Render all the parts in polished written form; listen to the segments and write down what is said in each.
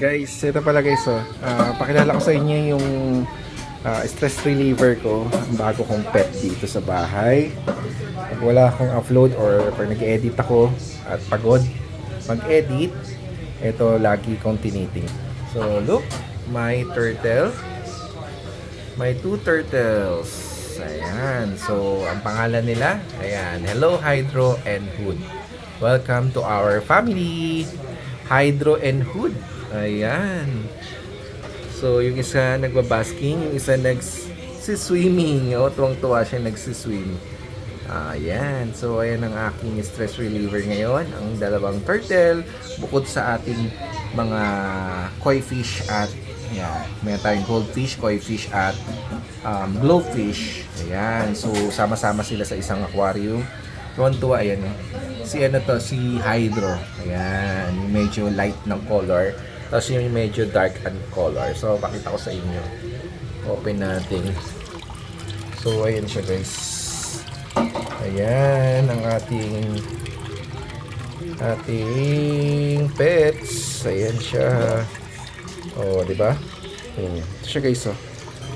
Guys, ito pala guys, pakilala ko sa inyo yung stress reliever ko, ang bago kong pet dito sa bahay. Pag wala akong upload or pag nag-edit ako at pagod mag-edit, ito lagi kong tiniting. So look, my turtle, my two turtles. Ayan, so ang pangalan nila, ayan, hello Hydro and Hood. Welcome to our family, Hydro and Hood. Ayan. So, yung isa nagbabasking, yung isa nagsiswimming. O, tuwang-tuwa siya nagsiswim. Ayan. So, ayan ang aking stress reliever ngayon. Ang dalawang turtle, bukod sa ating mga koi fish at may tayong goldfish, koi fish at glowfish. Ayan. So, sama-sama sila sa isang aquarium. Tuwang-tuwa, ayan. Si Hydro. Ayan. Medyo light ng color. Tapos yung medyo dark and color. So, pakita ko sa inyo. Open natin. So, ayan siya guys. Ayan ang ating pets. Ayan siya. Oh, di ba? Ito siya guys, oh.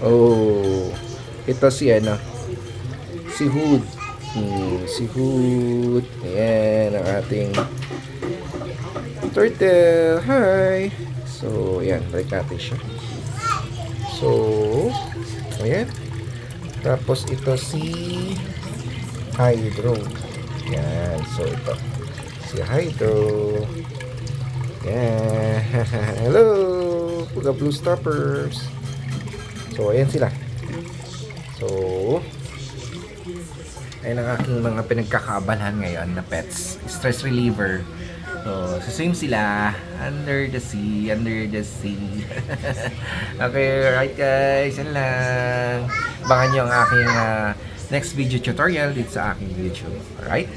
Oh. Ito si si Hood. Si Hood. Ayan ang ating turtle. Hi. So, ayan. Balik natin siya. So, ayan. Tapos, ito si Hydro. Ayan. So, ito. Si Hydro. Ayan. Hello. Puga Blue Stoppers. So, ayan sila. So, ayan ang aking mga pinagkakaabalahan ngayon na pets. Stress reliever. So, same sila. Under the sea. Okay, right guys. Yan lang. Abangan nyo ang aking next video tutorial dito sa aking YouTube. Alright?